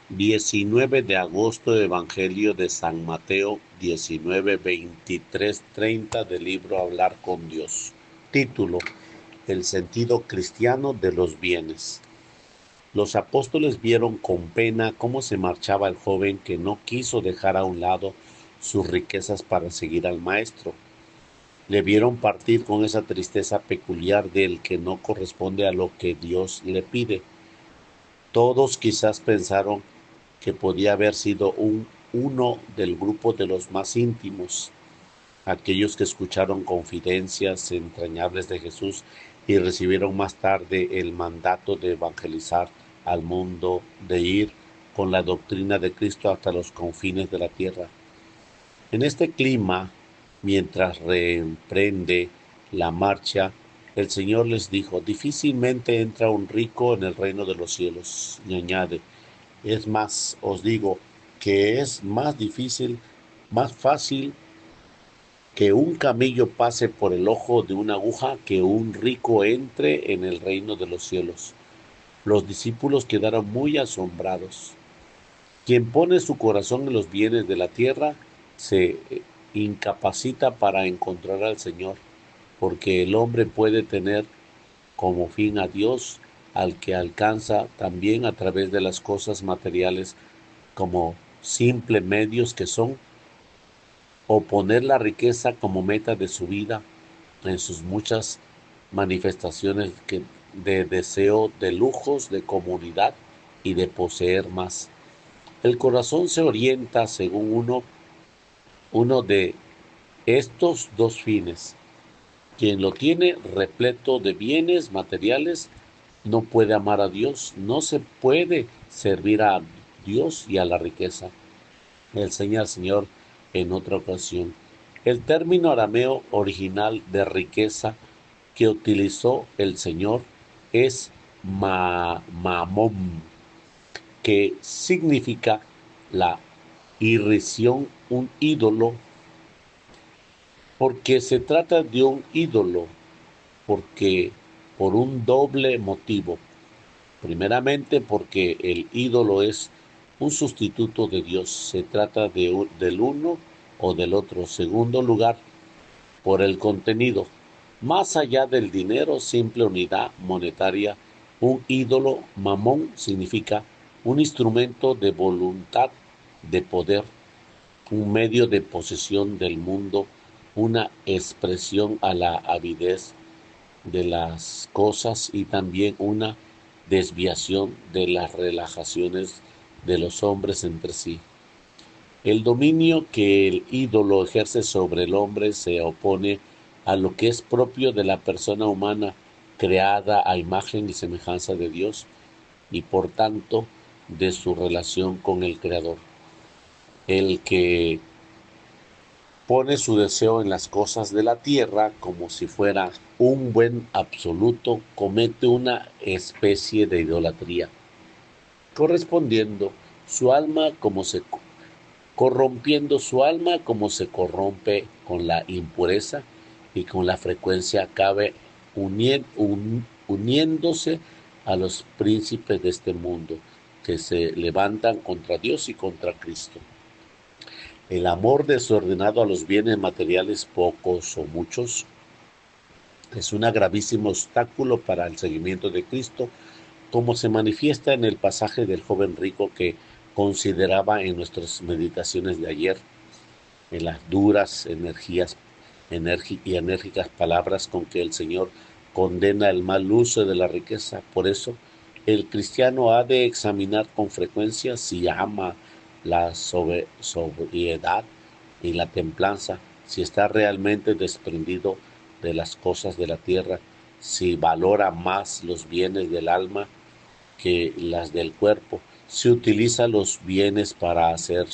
19 de agosto, Evangelio de San Mateo, 19, 23, 30 del libro Hablar con Dios. Título: El sentido cristiano de los bienes. Los apóstoles vieron con pena cómo se marchaba el joven que no quiso dejar a un lado sus riquezas para seguir al Maestro. Le vieron partir con esa tristeza peculiar del que no corresponde a lo que Dios le pide. Todos quizás pensaron que podía haber sido uno del grupo de los más íntimos, aquellos que escucharon confidencias entrañables de Jesús y recibieron más tarde el mandato de evangelizar al mundo, de ir con la doctrina de Cristo hasta los confines de la tierra. En este clima, mientras reemprende la marcha, el Señor les dijo: difícilmente entra un rico en el reino de los cielos. Y añade: es más, os digo que es más fácil que un camello pase por el ojo de una aguja que un rico entre en el reino de los cielos. Los discípulos quedaron muy asombrados. Quien pone su corazón en los bienes de la tierra se incapacita para encontrar al Señor, porque el hombre puede tener como fin a Dios, al que alcanza también a través de las cosas materiales como simples medios que son, o poner la riqueza como meta de su vida en sus muchas manifestaciones de deseo de lujos, de comunidad y de poseer más. El corazón se orienta según uno de estos dos fines. Quien lo tiene repleto de bienes materiales no puede amar a Dios, no se puede servir a Dios y a la riqueza. Enseña el Señor en otra ocasión. El término arameo original de riqueza que utilizó el Señor es mamón, que significa la irrisión, un ídolo, porque se trata de un ídolo, porque por un doble motivo. Primeramente, porque el ídolo es un sustituto de Dios, se trata del uno o del otro. Segundo lugar, por el contenido. Más allá del dinero, simple unidad monetaria, un ídolo, mamón, significa un instrumento de voluntad, de poder, un medio de posesión del mundo, una expresión a la avidez de las cosas y también una desviación de las relajaciones de los hombres entre sí. El dominio que el ídolo ejerce sobre el hombre se opone a lo que es propio de la persona humana creada a imagen y semejanza de Dios y por tanto de su relación con el Creador. El que pone su deseo en las cosas de la tierra como si fuera un buen absoluto, comete una especie de idolatría, correspondiendo su alma como se corrompiendo su alma como se corrompe con la impureza y con la frecuencia acabe uniéndose a los príncipes de este mundo que se levantan contra Dios y contra Cristo. El amor desordenado a los bienes materiales, pocos o muchos, es un gravísimo obstáculo para el seguimiento de Cristo, como se manifiesta en el pasaje del joven rico que consideraba en nuestras meditaciones de ayer, en las duras y enérgicas palabras con que el Señor condena el mal uso de la riqueza. Por eso, el cristiano ha de examinar con frecuencia si ama la sobriedad y la templanza, si está realmente desprendido de las cosas de la tierra, si valora más los bienes del alma que las del cuerpo, si utiliza los bienes para hacer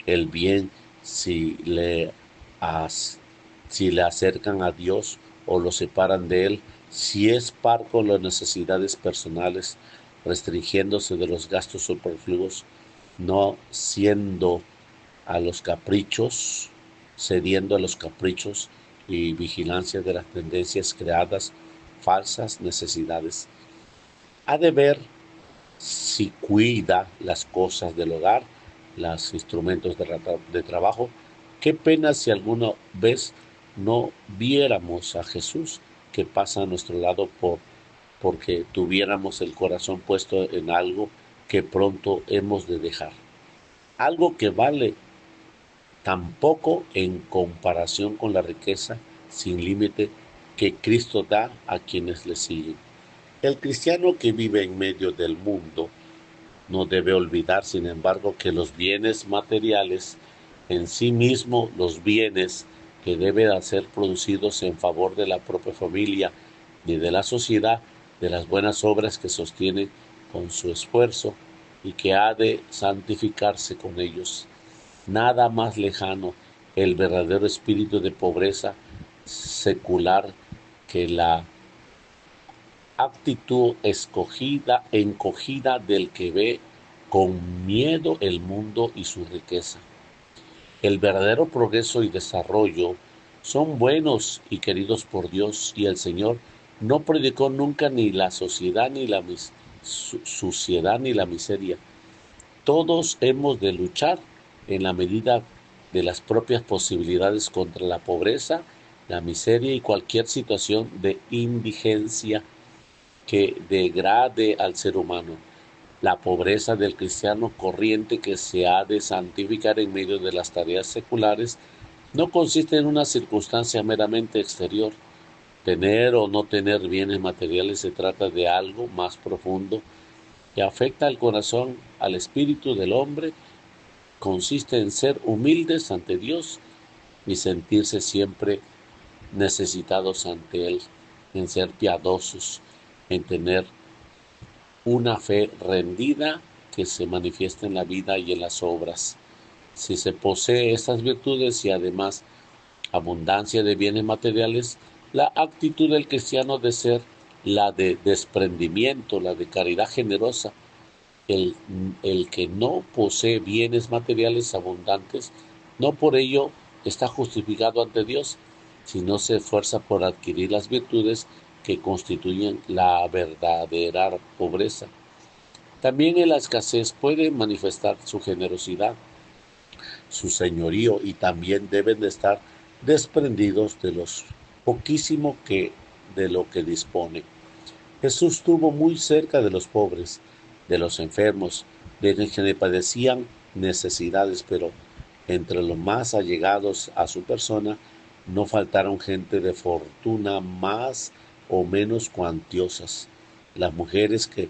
el bien, si le, as, si le acercan a Dios o lo separan de Él, si es par con las necesidades personales, restringiéndose de los gastos superfluos, no siendo a los caprichos, cediendo a los caprichos y vigilancia de las tendencias creadas, falsas necesidades. Ha de ver si cuida las cosas del hogar, los instrumentos de trabajo. Qué pena si alguna vez no viéramos a Jesús que pasa a nuestro lado porque tuviéramos el corazón puesto en algo que pronto hemos de dejar. Algo que vale tan poco en comparación con la riqueza sin límite que Cristo da a quienes le siguen. El cristiano que vive en medio del mundo no debe olvidar, sin embargo, que los bienes materiales en sí mismos, los bienes que deben ser producidos en favor de la propia familia y de la sociedad, de las buenas obras que sostiene con su esfuerzo y que ha de santificarse con ellos. Nada más lejano el verdadero espíritu de pobreza secular que la actitud encogida del que ve con miedo el mundo y su riqueza. El verdadero progreso y desarrollo son buenos y queridos por Dios, y el Señor no predicó nunca ni la sociedad ni la suciedad ni la miseria. Todos hemos de luchar en la medida de las propias posibilidades contra la pobreza, la miseria y cualquier situación de indigencia que degrade al ser humano. La pobreza del cristiano corriente que se ha de santificar en medio de las tareas seculares no consiste en una circunstancia meramente exterior. Tener o no tener bienes materiales se trata de algo más profundo que afecta al corazón, al espíritu del hombre. Consiste en ser humildes ante Dios y sentirse siempre necesitados ante Él, en ser piadosos, en tener una fe rendida que se manifiesta en la vida y en las obras. Si se posee estas virtudes y además abundancia de bienes materiales, la actitud del cristiano debe ser la de desprendimiento, la de caridad generosa. El, el que no posee bienes materiales abundantes, no por ello está justificado ante Dios, sino se esfuerza por adquirir las virtudes que constituyen la verdadera pobreza. También en la escasez puede manifestar su generosidad, su señorío, y también deben de estar desprendidos de los poquísimo que de lo que dispone. Jesús estuvo muy cerca de los pobres, de los enfermos, de quienes padecían necesidades, pero entre los más allegados a su persona no faltaron gente de fortuna más o menos cuantiosas. Las mujeres que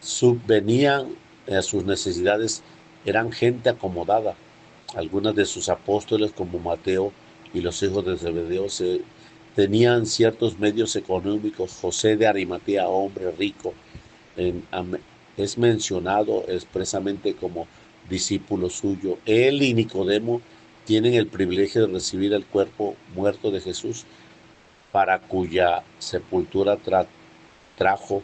subvenían a sus necesidades eran gente acomodada. Algunas de sus apóstoles, como Mateo y los hijos de Zebedeo, tenían ciertos medios económicos. José de Arimatea, hombre rico, en, es mencionado expresamente como discípulo suyo. Él y Nicodemo tienen el privilegio de recibir el cuerpo muerto de Jesús, para cuya sepultura trajo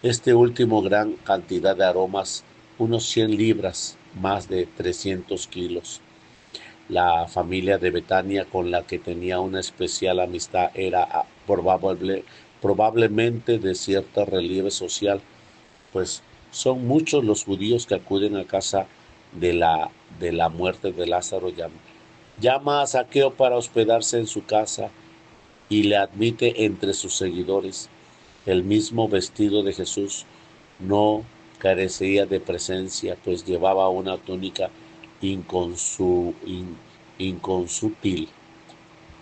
este último gran cantidad de aromas, unos 100 libras, más de 300 kilos. La familia de Betania, con la que tenía una especial amistad, era probablemente de cierto relieve social, pues son muchos los judíos que acuden a casa de la muerte de Lázaro. Llama a Zaqueo para hospedarse en su casa y le admite entre sus seguidores. El mismo vestido de Jesús no carecía de presencia, pues llevaba una túnica inconsútil,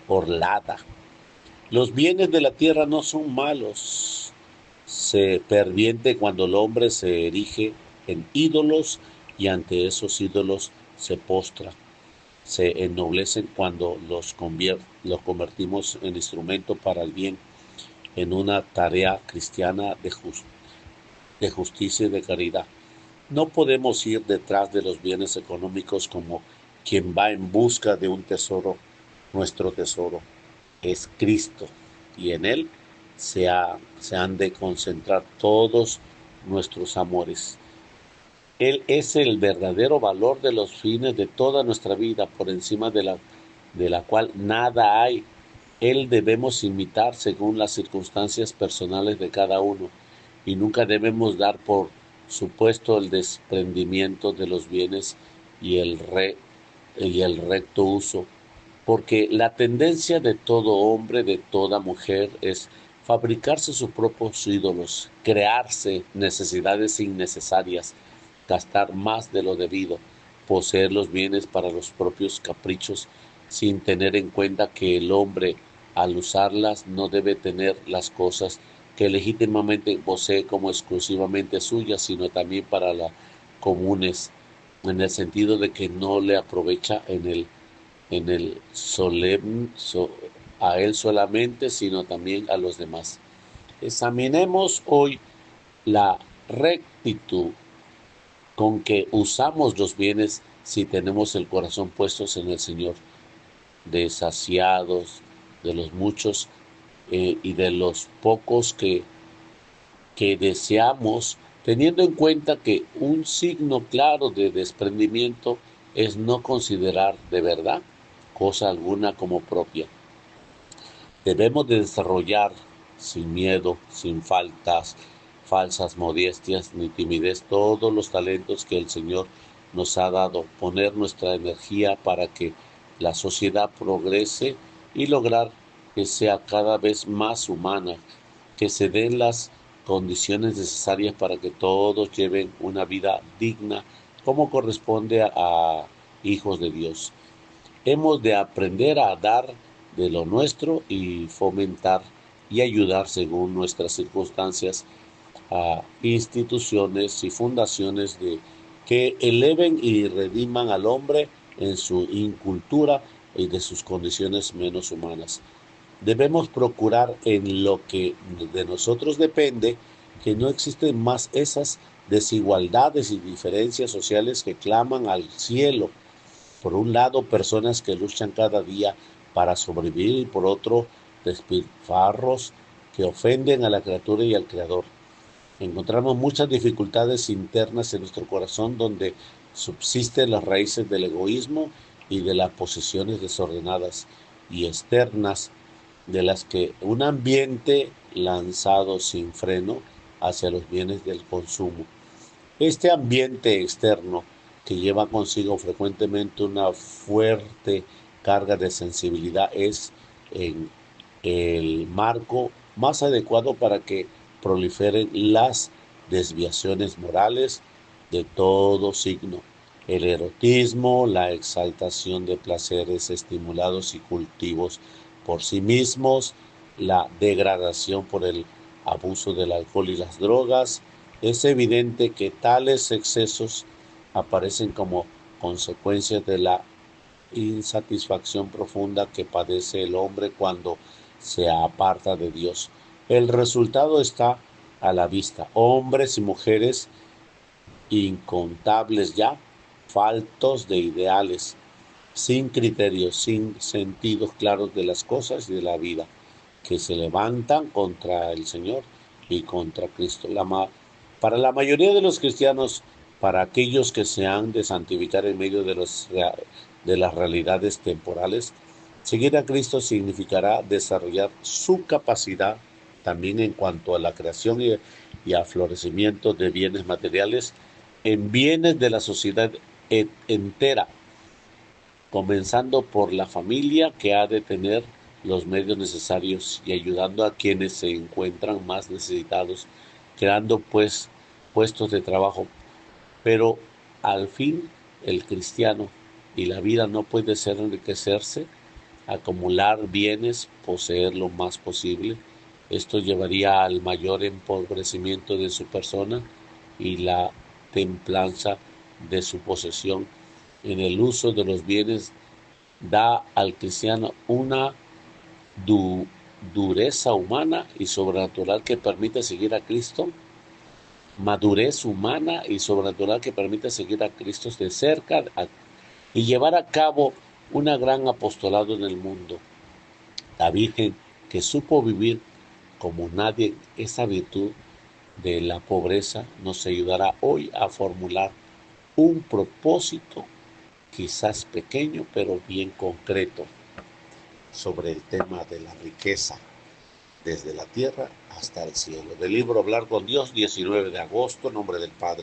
orlada. Los bienes de la tierra no son malos. Se pervierte cuando el hombre se erige en ídolos y ante esos ídolos se postra. Se ennoblecen cuando los convertimos en instrumento para el bien, en una tarea cristiana de justicia y de caridad. No podemos ir detrás de los bienes económicos como quien va en busca de un tesoro. Nuestro tesoro es Cristo, y en Él se han de concentrar todos nuestros amores. Él es el verdadero valor de los fines de toda nuestra vida, por encima de la cual nada hay. Él debemos imitar según las circunstancias personales de cada uno, y nunca debemos dar por supuesto el desprendimiento de los bienes y el recto uso, porque la tendencia de todo hombre, de toda mujer, es fabricarse sus propios ídolos, crearse necesidades innecesarias, gastar más de lo debido, poseer los bienes para los propios caprichos, sin tener en cuenta que el hombre, al usarlas, no debe tener las cosas que legítimamente posee como exclusivamente suyas, sino también para las comunes, en el sentido de que no le aprovecha a él solamente, sino también a los demás. Examinemos hoy la rectitud con que usamos los bienes si tenemos el corazón puestos en el Señor, desasiados de los muchos y de los pocos que deseamos, teniendo en cuenta que un signo claro de desprendimiento es no considerar de verdad cosa alguna como propia. Debemos de desarrollar sin miedo, sin falsas modestias ni timidez, todos los talentos que el Señor nos ha dado, poner nuestra energía para que la sociedad progrese y lograr que sea cada vez más humana, que se den las condiciones necesarias para que todos lleven una vida digna como corresponde a hijos de Dios. Hemos de aprender a dar de lo nuestro y fomentar y ayudar según nuestras circunstancias a instituciones y fundaciones que eleven y rediman al hombre en su incultura y de sus condiciones menos humanas. Debemos procurar en lo que de nosotros depende que no existen más esas desigualdades y diferencias sociales que claman al cielo. Por un lado, personas que luchan cada día para sobrevivir y por otro, despilfarros que ofenden a la criatura y al Creador. Encontramos muchas dificultades internas en nuestro corazón donde subsisten las raíces del egoísmo y de las posesiones desordenadas y externas de las que un ambiente lanzado sin freno hacia los bienes del consumo. Este ambiente externo que lleva consigo frecuentemente una fuerte carga de sensibilidad es en el marco más adecuado para que proliferen las desviaciones morales de todo signo. El erotismo, la exaltación de placeres estimulados y cultivos por sí mismos, la degradación por el abuso del alcohol y las drogas. Es evidente que tales excesos aparecen como consecuencias de la insatisfacción profunda que padece el hombre cuando se aparta de Dios. El resultado está a la vista. Hombres y mujeres incontables ya, faltos de ideales, sin criterios, sin sentidos claros de las cosas y de la vida, que se levantan contra el Señor y contra Cristo. Para la mayoría de los cristianos, para aquellos que se han de santificar en medio de las realidades temporales, seguir a Cristo significará desarrollar su capacidad también en cuanto a la creación y a florecimiento de bienes materiales en bienes de la sociedad entera, comenzando por la familia que ha de tener los medios necesarios y ayudando a quienes se encuentran más necesitados, creando puestos de trabajo. Pero al fin el cristiano y la vida no puede ser enriquecerse, acumular bienes, poseer lo más posible. Esto llevaría al mayor empobrecimiento de su persona y la templanza de su posesión. En el uso de los bienes da al cristiano una dureza humana y sobrenatural que permite seguir a Cristo, madurez humana y sobrenatural que permite seguir a Cristo de cerca y llevar a cabo una gran apostolado en el mundo. La Virgen, que supo vivir como nadie esa virtud de la pobreza, nos ayudará hoy a formular un propósito, quizás pequeño, pero bien concreto, sobre el tema de la riqueza. desde la tierra hasta el cielo. Del libro Hablar con Dios, 19 de agosto, en nombre del Padre.